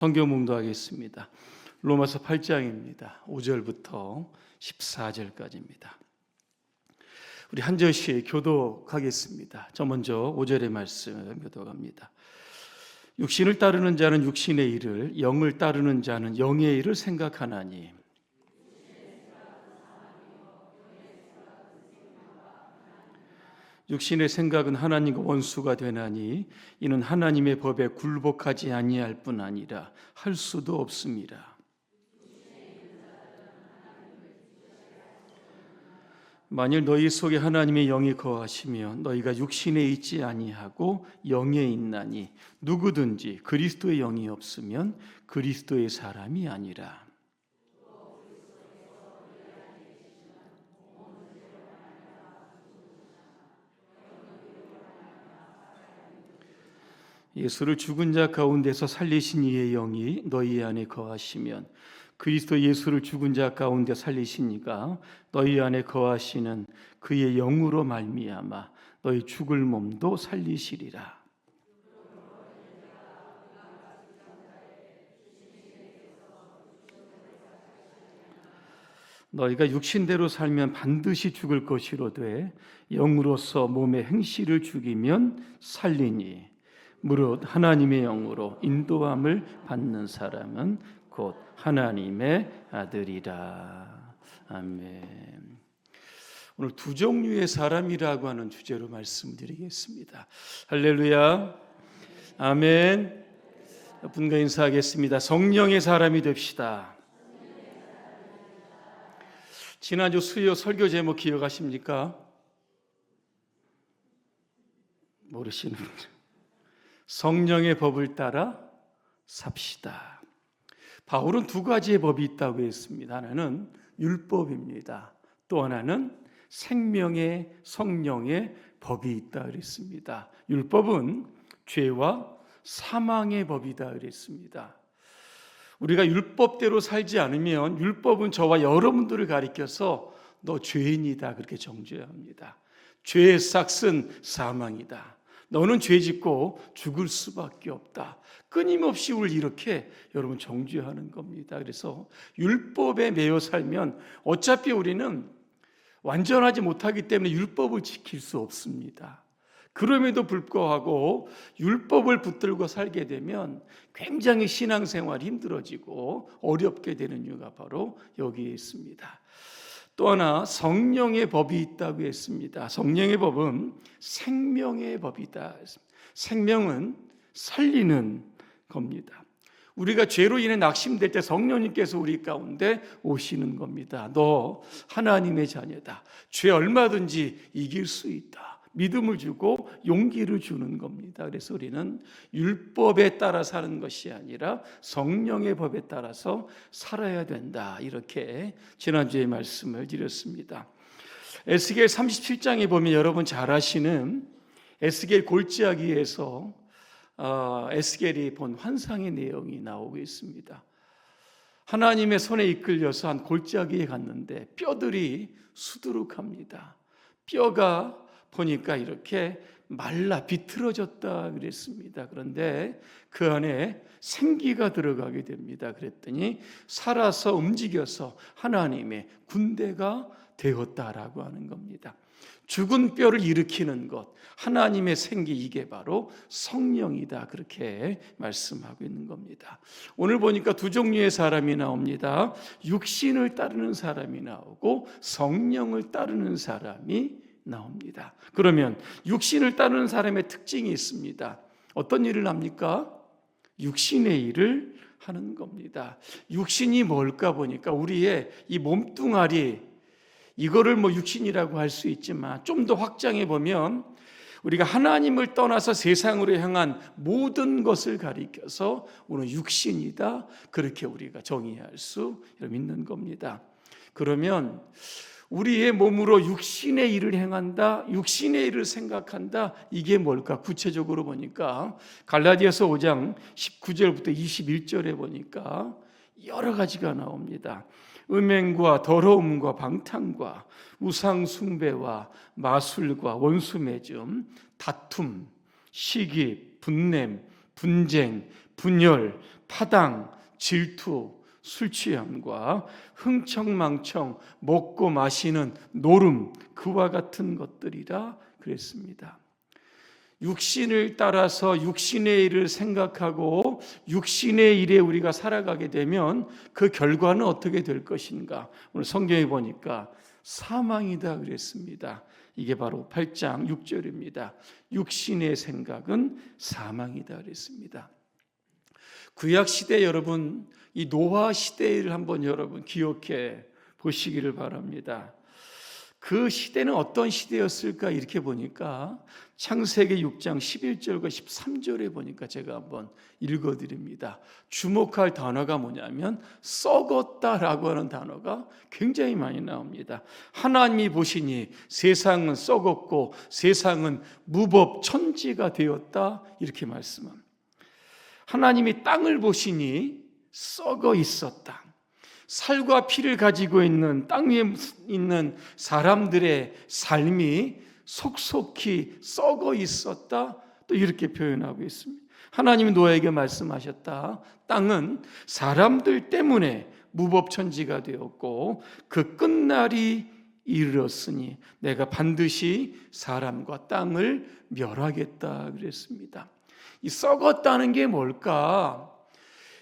성경 묵도하겠습니다. 로마서 8장입니다. 5절부터 14절까지입니다. 우리 한 절씩 교독하겠습니다. 저 먼저 5절의 말씀 교독합니다. 육신을 따르는 자는 육신의 일을, 영을 따르는 자는 영의 일을 생각하나니 육신의 생각은 하나님과 원수가 되나니 이는 하나님의 법에 굴복하지 아니할 뿐 아니라 할 수도 없습니다. 만일 너희 속에 하나님의 영이 거하시면 너희가 육신에 있지 아니하고 영에 있나니 누구든지 그리스도의 영이 없으면 그리스도의 사람이 아니라. 예수를 죽은 자 가운데서 살리신 이의 영이 너희 안에 거하시면 그리스도 예수를 죽은 자 가운데 살리신 이가 너희 안에 거하시는 그의 영으로 말미암아 너희 죽을 몸도 살리시리라. 너희가 육신대로 살면 반드시 죽을 것이로되 영으로서 몸의 행실을 죽이면 살리니 무릇 하나님의 영으로 인도함을 받는 사람은 곧 하나님의 아들이라. 아멘. 오늘 두 종류의 사람이라고 하는 주제로 말씀드리겠습니다. 할렐루야. 아멘. 분과 인사하겠습니다. 성령의 사람이 됩시다. 지난주 수요 설교 제목 기억하십니까? 모르시는 분들. 성령의 법을 따라 삽시다. 바울은 두 가지의 법이 있다고 했습니다. 하나는 율법입니다. 또 하나는 생명의 성령의 법이 있다 그랬습니다. 율법은 죄와 사망의 법이다 그랬습니다. 우리가 율법대로 살지 않으면 율법은 저와 여러분들을 가리켜서 너 죄인이다 그렇게 정죄해야 합니다. 죄의 삭은 사망이다. 너는 죄 짓고 죽을 수밖에 없다. 끊임없이 우리를 이렇게 여러분 정죄하는 겁니다. 그래서 율법에 매여 살면 어차피 우리는 완전하지 못하기 때문에 율법을 지킬 수 없습니다. 그럼에도 불구하고 율법을 붙들고 살게 되면 굉장히 신앙생활이 힘들어지고 어렵게 되는 이유가 바로 여기에 있습니다. 또 하나 성령의 법이 있다고 했습니다. 성령의 법은 생명의 법이다. 생명은 살리는 겁니다. 우리가 죄로 인해 낙심될 때 성령님께서 우리 가운데 오시는 겁니다. 너 하나님의 자녀다. 죄 얼마든지 이길 수 있다. 믿음을 주고 용기를 주는 겁니다. 그래서 우리는 율법에 따라 사는 것이 아니라 성령의 법에 따라서 살아야 된다. 이렇게 지난주에 말씀을 드렸습니다. 에스겔 37장에 보면 여러분 잘 아시는 에스겔 골짜기에서 에스겔이 본 환상의 내용이 나오고 있습니다. 하나님의 손에 이끌려서 한 골짜기에 갔는데 뼈들이 수두룩합니다. 뼈가 보니까 이렇게 말라 비틀어졌다 그랬습니다. 그런데 그 안에 생기가 들어가게 됩니다. 그랬더니 살아서 움직여서 하나님의 군대가 되었다라고 하는 겁니다. 죽은 뼈를 일으키는 것, 하나님의 생기, 이게 바로 성령이다 그렇게 말씀하고 있는 겁니다. 오늘 보니까 두 종류의 사람이 나옵니다. 육신을 따르는 사람이 나오고 성령을 따르는 사람이 나옵니다. 그러면 육신을 따르는 사람의 특징이 있습니다. 어떤 일을 합니까? 육신의 일을 하는 겁니다. 육신이 뭘까 보니까 우리의 이 몸뚱아리, 이거를 육신이라고 할 수 있지만 좀 더 확장해 보면 우리가 하나님을 떠나서 세상으로 향한 모든 것을 가리켜서 오늘 육신이다 그렇게 우리가 정의할 수 있는 겁니다. 그러면 우리의 몸으로 육신의 일을 행한다, 육신의 일을 생각한다, 이게 뭘까? 구체적으로 보니까 갈라디아서 5장 19절부터 21절에 보니까 여러 가지가 나옵니다. 음행과 더러움과 방탕과 우상 숭배와 마술과 원수 맺음, 다툼, 시기, 분냄, 분쟁, 분열, 파당, 질투, 술 취함과 흥청망청 먹고 마시는 노름, 그와 같은 것들이라 그랬습니다. 육신을 따라서 육신의 일을 생각하고 육신의 일에 우리가 살아가게 되면 그 결과는 어떻게 될 것인가? 오늘 성경에 보니까 사망이다 그랬습니다. 이게 바로 8장 6절입니다. 육신의 생각은 사망이다 그랬습니다. 구약 시대 여러분, 이 노아 시대를 한번 여러분 기억해 보시기를 바랍니다. 그 시대는 어떤 시대였을까 이렇게 보니까 창세기 6장 11절과 13절에 보니까 제가 한번 읽어드립니다. 주목할 단어가 뭐냐면 썩었다라고 하는 단어가 굉장히 많이 나옵니다. 하나님이 보시니 세상은 썩었고 세상은 무법천지가 되었다 이렇게 말씀합니다. 하나님이 땅을 보시니 썩어 있었다. 살과 피를 가지고 있는 땅 위에 있는 사람들의 삶이 속속히 썩어 있었다. 또 이렇게 표현하고 있습니다. 하나님이 노아에게 말씀하셨다. 땅은 사람들 때문에 무법천지가 되었고 그 끝날이 이르렀으니 내가 반드시 사람과 땅을 멸하겠다 그랬습니다. 이 썩었다는 게 뭘까?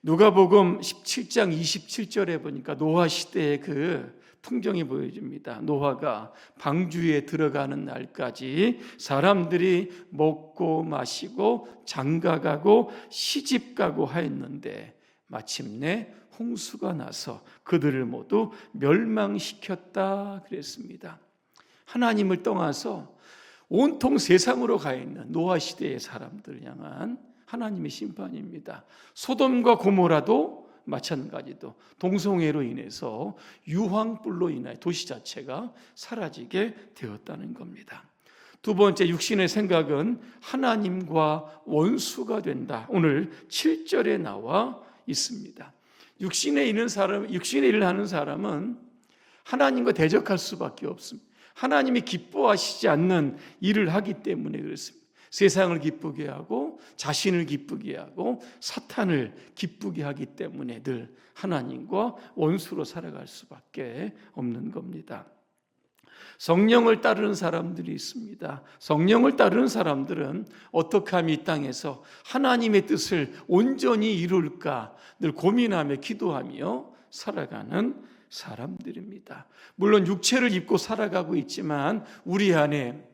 누가복음 17장 27절에 보니까 노아 시대의 그 풍경이 보여집니다. 노아가 방주에 들어가는 날까지 사람들이 먹고 마시고 장가가고 시집가고 하였는데 마침내 홍수가 나서 그들을 모두 멸망시켰다 그랬습니다. 하나님을 떠나서 온통 세상으로 가 있는 노아 시대의 사람들을 향한 하나님의 심판입니다. 소돔과 고모라도 마찬가지도 동성애로 인해서 유황불로 인해 도시 자체가 사라지게 되었다는 겁니다. 두 번째, 육신의 생각은 하나님과 원수가 된다. 오늘 7절에 나와 있습니다. 육신의 일을 하는 사람은 하나님과 대적할 수밖에 없습니다. 하나님이 기뻐하시지 않는 일을 하기 때문에 그렇습니다. 세상을 기쁘게 하고 자신을 기쁘게 하고 사탄을 기쁘게 하기 때문에 늘 하나님과 원수로 살아갈 수밖에 없는 겁니다. 성령을 따르는 사람들이 있습니다. 성령을 따르는 사람들은 어떻게 하면 이 땅에서 하나님의 뜻을 온전히 이룰까 늘 고민하며 기도하며 살아가는 사람들입니다. 물론 육체를 입고 살아가고 있지만 우리 안에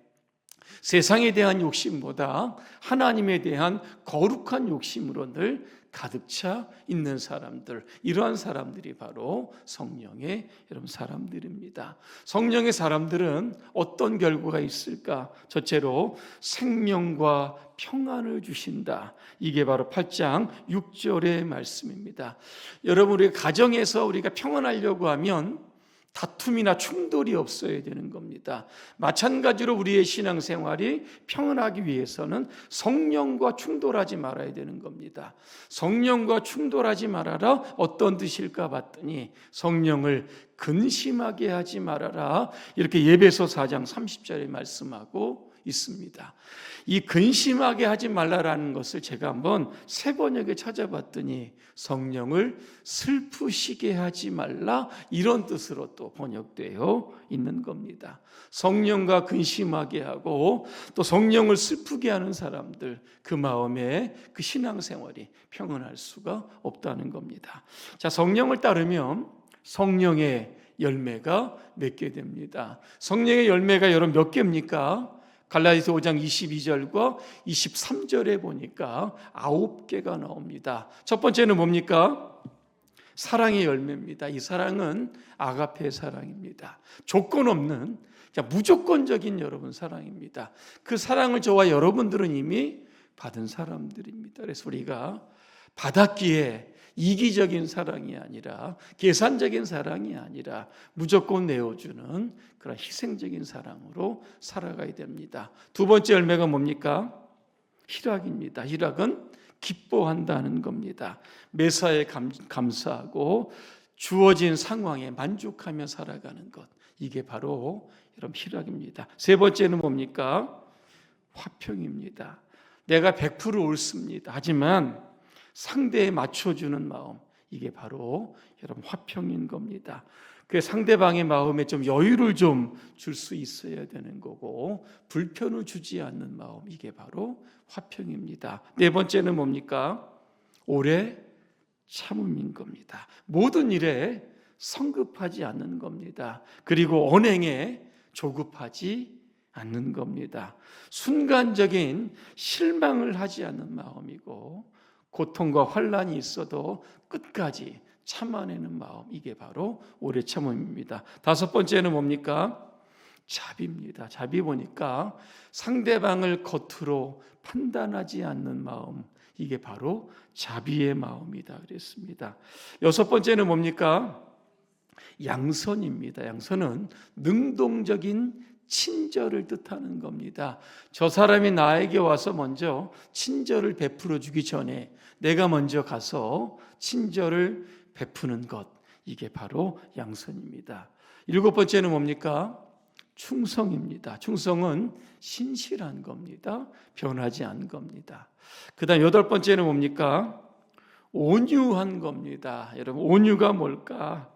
세상에 대한 욕심보다 하나님에 대한 거룩한 욕심으로 늘 가득 차 있는 사람들, 이러한 사람들이 바로 성령의 여러분 사람들입니다. 성령의 사람들은 어떤 결과가 있을까? 첫째로 생명과 평안을 주신다. 이게 바로 8장 6절의 말씀입니다. 여러분, 우리 가정에서 우리가 평안하려고 하면 다툼이나 충돌이 없어야 되는 겁니다. 마찬가지로 우리의 신앙생활이 평안하기 위해서는 성령과 충돌하지 말아야 되는 겁니다. 성령과 충돌하지 말아라. 어떤 뜻일까 봤더니 성령을 근심하게 하지 말아라. 이렇게 에베소 4장 30절에 말씀하고 있습니다. 이 근심하게 하지 말라라는 것을 제가 한번 세 번역에 찾아봤더니 성령을 슬프시게 하지 말라, 이런 뜻으로 또 번역되어 있는 겁니다. 성령과 근심하게 하고 또 성령을 슬프게 하는 사람들, 그 마음에 그 신앙생활이 평안할 수가 없다는 겁니다. 자, 성령을 따르면 성령의 열매가 맺게 됩니다. 성령의 열매가 여러분 몇 개입니까? 갈라디아서 5장 22절과 23절에 보니까 9개가 나옵니다. 첫 번째는 뭡니까? 사랑의 열매입니다. 이 사랑은 아가페 사랑입니다. 조건 없는 무조건적인 여러분 사랑입니다. 그 사랑을 저와 여러분들은 이미 받은 사람들입니다. 그래서 우리가 받았기에 이기적인 사랑이 아니라 계산적인 사랑이 아니라 무조건 내어주는 그런 희생적인 사랑으로 살아가야 됩니다. 두 번째 열매가 뭡니까? 희락입니다. 희락은 기뻐한다는 겁니다. 매사에 감사하고 주어진 상황에 만족하며 살아가는 것, 이게 바로 여러분 희락입니다. 세 번째는 뭡니까? 화평입니다. 내가 100% 옳습니다. 하지만 상대에 맞춰주는 마음, 이게 바로 여러분 화평인 겁니다. 그 상대방의 마음에 좀 여유를 좀 줄 수 있어야 되는 거고, 불편을 주지 않는 마음, 이게 바로 화평입니다. 네 번째는 뭡니까? 오래 참음인 겁니다. 모든 일에 성급하지 않는 겁니다. 그리고 언행에 조급하지 않는 겁니다. 순간적인 실망을 하지 않는 마음이고, 고통과 환난이 있어도 끝까지 참아내는 마음, 이게 바로 오래 참음입니다. 다섯 번째는 뭡니까? 자비입니다. 자비 보니까 상대방을 겉으로 판단하지 않는 마음, 이게 바로 자비의 마음이다 그랬습니다. 여섯 번째는 뭡니까? 양선입니다. 양선은 능동적인 친절을 뜻하는 겁니다. 저 사람이 나에게 와서 먼저 친절을 베풀어 주기 전에 내가 먼저 가서 친절을 베푸는 것, 이게 바로 양선입니다. 일곱 번째는 뭡니까? 충성입니다. 충성은 신실한 겁니다. 변하지 않은 겁니다. 그 다음 여덟 번째는 뭡니까? 온유한 겁니다. 여러분, 온유가 뭘까?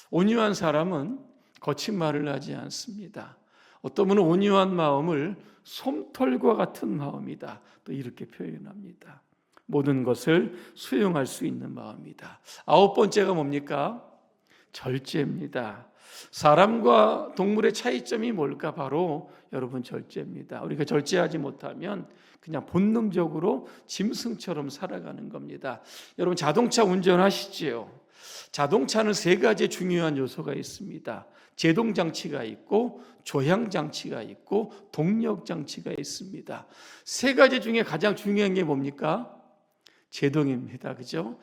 온유한 사람은 거친 말을 하지 않습니다. 어떤 분은 온유한 마음을 솜털과 같은 마음이다, 또 이렇게 표현합니다. 모든 것을 수용할 수 있는 마음이다. 아홉 번째가 뭡니까? 절제입니다. 사람과 동물의 차이점이 뭘까? 바로 여러분 절제입니다. 우리가 절제하지 못하면 그냥 본능적으로 짐승처럼 살아가는 겁니다. 여러분 자동차 운전하시지요? 자동차는 세 가지 중요한 요소가 있습니다. 제동장치가 있고 조향장치가 있고 동력장치가 있습니다. 세 가지 중에 가장 중요한 게 뭡니까? 제동입니다. 그죠?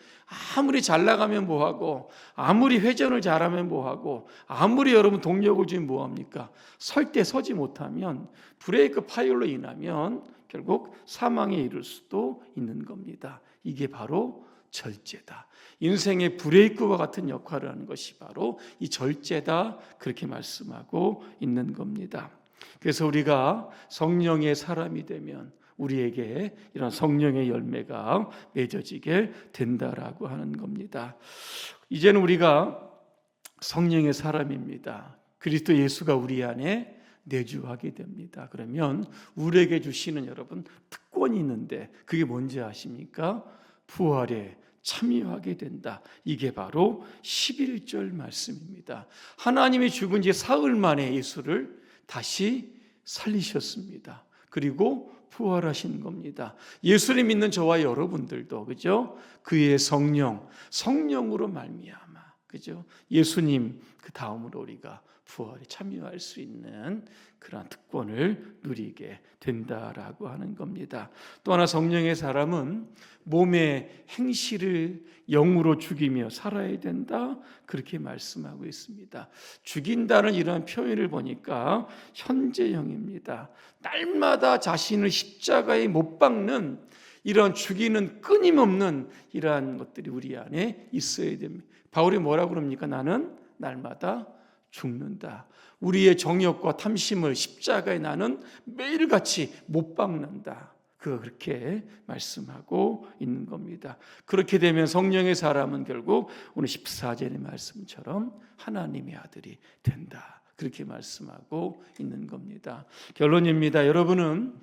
아무리 잘 나가면 뭐하고, 아무리 회전을 잘하면 뭐하고, 아무리 여러분 동력을 주면 뭐합니까? 설 때 서지 못하면 브레이크 파열로 인하면 결국 사망에 이를 수도 있는 겁니다. 이게 바로 절제다. 인생의 브레이크와 같은 역할을 하는 것이 바로 이 절제다, 그렇게 말씀하고 있는 겁니다. 그래서 우리가 성령의 사람이 되면 우리에게 이런 성령의 열매가 맺어지게 된다라고 하는 겁니다. 이제는 우리가 성령의 사람입니다. 그리스도 예수가 우리 안에 내주하게 됩니다. 그러면 우리에게 주시는 여러분 특권이 있는데, 그게 뭔지 아십니까? 부활에 참여하게 된다. 이게 바로 11절 말씀입니다. 하나님이 죽은 지 사흘 만에 예수를 다시 살리셨습니다. 그리고 부활하신 겁니다. 예수를 믿는 저와 여러분들도, 그죠? 그의 성령으로 말미암아, 그죠? 예수님 그 다음으로 우리가 부활에 참여할 수 있는 그런 특권을 누리게 된다라고 하는 겁니다. 또 하나, 성령의 사람은 몸의 행실을 영으로 죽이며 살아야 된다, 그렇게 말씀하고 있습니다. 죽인다는 이런 표현을 보니까 현재형입니다. 날마다 자신을 십자가에 못 박는 이런 죽이는 끊임없는 이러한 것들이 우리 안에 있어야 됩니다. 바울이 뭐라고 그럽니까? 나는 날마다 죽는다. 우리의 정욕과 탐심을 십자가에 나는 매일같이 못 박는다. 그렇게 말씀하고 있는 겁니다. 그렇게 되면 성령의 사람은 결국 오늘 14절의 말씀처럼 하나님의 아들이 된다, 그렇게 말씀하고 있는 겁니다. 결론입니다. 여러분은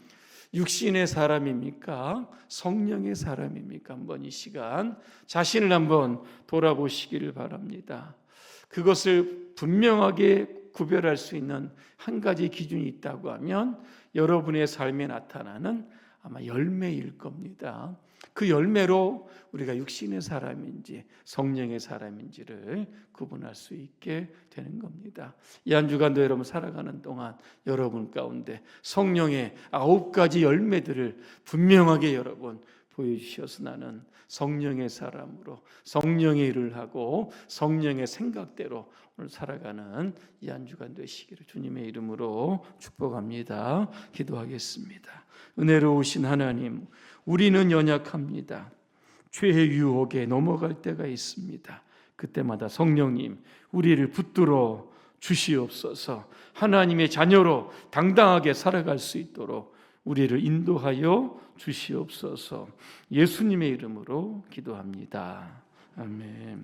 육신의 사람입니까? 성령의 사람입니까? 한번 이 시간 자신을 한번 돌아보시기를 바랍니다. 그것을 분명하게 구별할 수 있는 한 가지 기준이 있다고 하면 여러분의 삶에 나타나는 아마 열매일 겁니다. 그 열매로 우리가 육신의 사람인지 성령의 사람인지를 구분할 수 있게 되는 겁니다. 이 한 주간도 여러분 살아가는 동안 여러분 가운데 성령의 9가지 열매들을 분명하게 여러분 보여주셔서 나는 성령의 사람으로 성령의 일을 하고 성령의 생각대로 오늘 살아가는 이 한 주간 되시기를 주님의 이름으로 축복합니다. 기도하겠습니다. 은혜로우신 하나님, 우리는 연약합니다. 죄의 유혹에 넘어갈 때가 있습니다. 그때마다 성령님 우리를 붙들어 주시옵소서. 하나님의 자녀로 당당하게 살아갈 수 있도록 우리를 인도하여 주시옵소서. 예수님의 이름으로 기도합니다. 아멘.